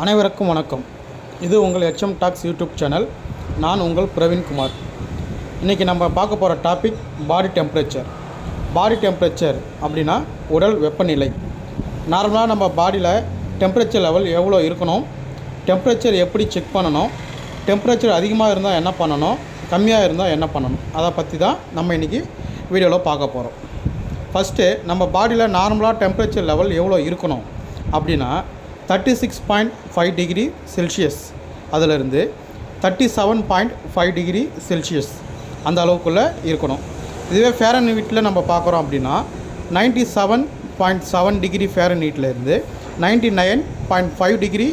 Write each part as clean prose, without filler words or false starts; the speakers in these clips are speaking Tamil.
அனைவருக்கும் வணக்கம். இது உங்கள் HM டாக்ஸ் யூடியூப் சேனல். நான் உங்கள் பிரவீன்குமார். இன்றைக்கி நம்ம பார்க்க போகிற topic body temperature. Body temperature அப்படின்னா உடல் வெப்பநிலை. நார்மலாக நம்ம பாடியில் டெம்பரேச்சர் லெவல் எவ்வளோ இருக்கணும், டெம்பரேச்சர் எப்படி செக் பண்ணணும், டெம்பரேச்சர் அதிகமாக இருந்தால் என்ன பண்ணணும், கம்மியாக இருந்தால் என்ன பண்ணணும், அதை பற்றி தான் நம்ம இன்றைக்கி வீடியோவில் பார்க்க போகிறோம். ஃபஸ்ட்டு நம்ம பாடியில் நார்மலாக டெம்பரேச்சர் லெவல் எவ்வளோ இருக்கணும் அப்படின்னா 36.5 டிகிரி செல்சியஸ் அதிலிருந்து 37.5 டிகிரி செல்சியஸ் அந்த அளவுக்குள்ளே இருக்கணும். இதுவே ஃபேரன்ஹீட்டில் நம்ம பார்க்குறோம் அப்படின்னா 97.7 டிகிரி ஃபேரன்ஹீட்லேருந்து 99.5 டிகிரி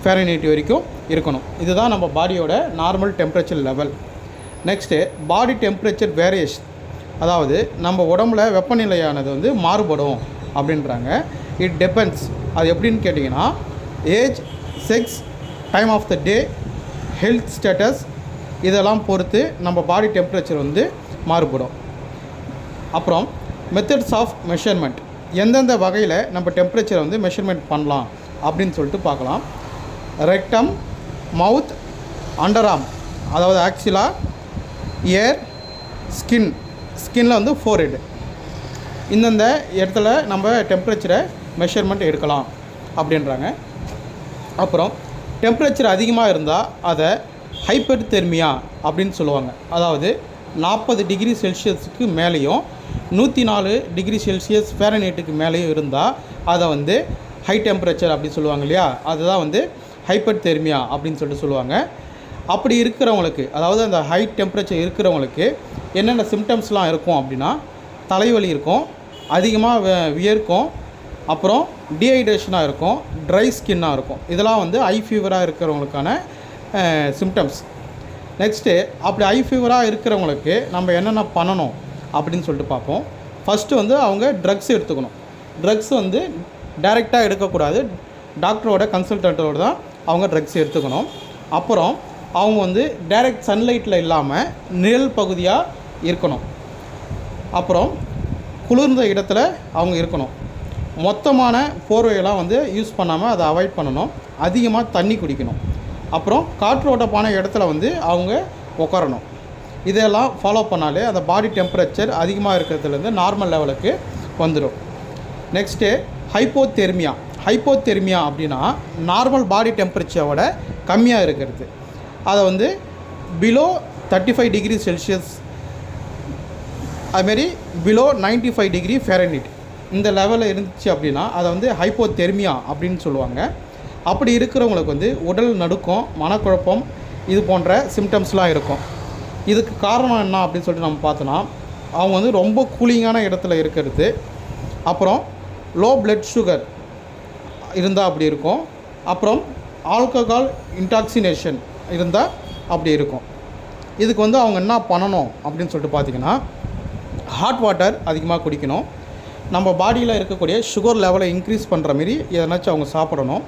ஃபேரன்ஹீட் வரைக்கும் இருக்கணும். இதுதான் நம்ம பாடியோட normal temperature level. Next body temperature variation, அதாவது நம்ம உடம்புல வெப்பநிலையானது மாறுபடும் அப்படின்றாங்க. It depends. அது எப்படின்னு கேட்டிங்கன்னா age, sex, time of the day, health status இதெல்லாம் பொறுத்து நம்ம பாடி டெம்பரேச்சர் மாறுபடும். அப்புறம் மெத்தட்ஸ் ஆஃப் மெஷர்மெண்ட், எந்தெந்த வகையில் நம்ம டெம்பரேச்சரை மெஷர்மெண்ட் பண்ணலாம் அப்படின்னு சொல்லிட்டு பார்க்கலாம். ரெக்டம், மவுத், அண்டர்ஆர்ம், அதாவது ஆக்சிலா, இயர், ஸ்கின்னில் ஃபோர்ஹெட், இந்தந்த இடத்துல நம்ம டெம்பரேச்சரை மெஷர்மெண்ட் எடுக்கலாம் அப்படின்றாங்க. அப்புறம் டெம்பரேச்சர் அதிகமாக இருந்தால் அதை ஹைப்பர்தெர்மியா அப்படின்னு சொல்லுவாங்க. அதாவது 40 டிகிரி செல்சியஸுக்கு மேலேயும் 104 டிகிரி செல்சியஸ் ஃபேரன்ஹீட்டுக்கு மேலேயும் இருந்தால் அதை ஹை டெம்பரேச்சர் அப்படின்னு சொல்லுவாங்க இல்லையா, அதுதான் ஹைப்பர்தெர்மியா அப்படின்னு சொல்லிட்டு சொல்லுவாங்க. அப்படி இருக்கிறவங்களுக்கு, அதாவது அந்த ஹை டெம்பரேச்சர் இருக்கிறவங்களுக்கு என்னென்ன சிம்டம்ஸ்லாம் இருக்கும் அப்படின்னா தலைவலி இருக்கும், அதிகமாக வியர்க்கும், அப்புறம் டீஹைட்ரேஷனாக இருக்கும், ட்ரை ஸ்கின்னாக இருக்கும். இதெல்லாம் ஐ ஃபீவராக இருக்கிறவங்களுக்கான சிம்டம்ஸ். நெக்ஸ்ட்டு அப்படி ஐ ஃபீவராக இருக்கிறவங்களுக்கு நம்ம என்னென்ன பண்ணணும் அப்படின்னு சொல்லிட்டு பார்ப்போம். ஃபஸ்ட்டு அவங்க ட்ரக்ஸ் எடுத்துக்கணும். ட்ரக்ஸ் டைரெக்டாக எடுக்கக்கூடாது, டாக்டரோட கன்சல்டண்ட்டோடு தான் அவங்க ட்ரக்ஸ் எடுத்துக்கணும். அப்புறம் அவங்க டைரெக்ட் சன்லைட்டில் இல்லாமல் நிழல் பகுதியாக இருக்கணும். அப்புறம் குளிர்ந்த இடத்துல அவங்க இருக்கணும். மொத்தமான போர்வையெல்லாம் யூஸ் பண்ணாமல் அதை அவாய்ட் பண்ணணும். அதிகமாக தண்ணி குடிக்கணும். அப்புறம் காற்றோட்டமான இடத்துல அவங்க உட்காரணும். இதெல்லாம் ஃபாலோ பண்ணாலே அந்த பாடி டெம்பரேச்சர் அதிகமாக இருக்கிறதுலேருந்து நார்மல் லெவலுக்கு வந்துடும். Next hypothermia. ஹைப்போதெர்மியா அப்படின்னா நார்மல் பாடி டெம்பரேச்சரோட கம்மியாக இருக்கிறது. அதை பிலோ 35 டிகிரி செல்சியஸ், அதுமாரி பிலோ 95 டிகிரி ஃபேரன்ஹீட் இந்த லெவலில் இருந்துச்சு அப்படின்னா அதை ஹைப்போதெர்மியா அப்படின்னு சொல்லுவாங்க. அப்படி இருக்கிறவங்களுக்கு உடல் நடுக்கம், மனக்குழப்பம், இது போன்ற சிம்டம்ஸ்லாம் இருக்கும். இதுக்கு காரணம் என்ன அப்படின்னு சொல்லிட்டு நம்ம பார்த்தோன்னா அவங்க ரொம்ப கூலிங்கான இடத்துல இருக்கிறது, அப்புறம் லோ பிளட் சுகர் இருந்தால் அப்படி இருக்கும், அப்புறம் ஆல்கஹால் இன்டாக்சினேஷன் இருந்தால் அப்படி இருக்கும். இதுக்கு அவங்க என்ன பண்ணணும் அப்படின்னு சொல்லிட்டு பார்த்திங்கன்னா ஹாட் வாட்டர் அதிகமாக குடிக்கணும். நம்ம பாடியில் இருக்கக்கூடிய சுகர் லெவலை இன்க்ரீஸ் பண்ணுற மாரி எதனாச்சும் அவங்க சாப்பிடணும்.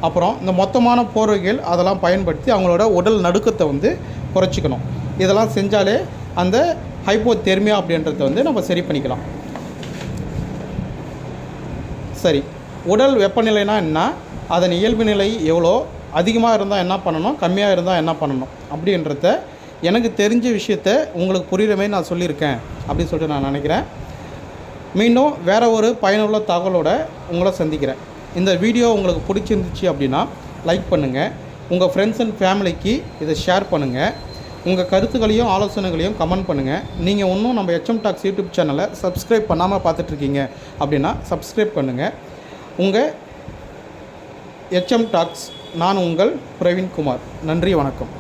அப்புறம் இந்த மொத்தமான போர்வைகள் அதெல்லாம் பயன்படுத்தி அவங்களோட உடல் நடுக்கத்தை குறைச்சிக்கணும். இதெல்லாம் செஞ்சாலே அந்த ஹைப்போதெர்மியா அப்படின்றத நம்ம சரி பண்ணிக்கலாம். சரி, உடல் வெப்பநிலைனா என்ன, அதன் இயல்பு நிலை எவ்வளோ, அதிகமாக இருந்தால் என்ன பண்ணணும், கம்மியாக இருந்தால் என்ன பண்ணணும் அப்படின்றத எனக்கு தெரிஞ்ச விஷயத்த உங்களுக்கு புரிகிற மாதிரி நான் சொல்லியிருக்கேன் அப்படின்னு சொல்லிட்டு நான் நினைக்கிறேன். மீண்டும் வேறு ஒரு பயனுள்ள தகவலோடு உங்களை சந்திக்கிறேன். இந்த வீடியோ உங்களுக்கு பிடிச்சிருந்துச்சு அப்படின்னா லைக் பண்ணுங்கள், உங்கள் ஃப்ரெண்ட்ஸ் அண்ட் ஃபேமிலிக்கு இதை ஷேர் பண்ணுங்கள், உங்கள் கருத்துக்களையும் ஆலோசனைகளையும் கமெண்ட் பண்ணுங்கள். நீங்கள் இன்னும் நம்ம HM டாக்ஸ் யூடியூப் சேனலை சப்ஸ்கிரைப் பண்ணாமல் பார்த்துட்ருக்கீங்க அப்படின்னா சப்ஸ்கிரைப் பண்ணுங்கள். உங்கள் HM டாக்ஸ், நான் உங்கள் பிரவீன்குமார். நன்றி, வணக்கம்.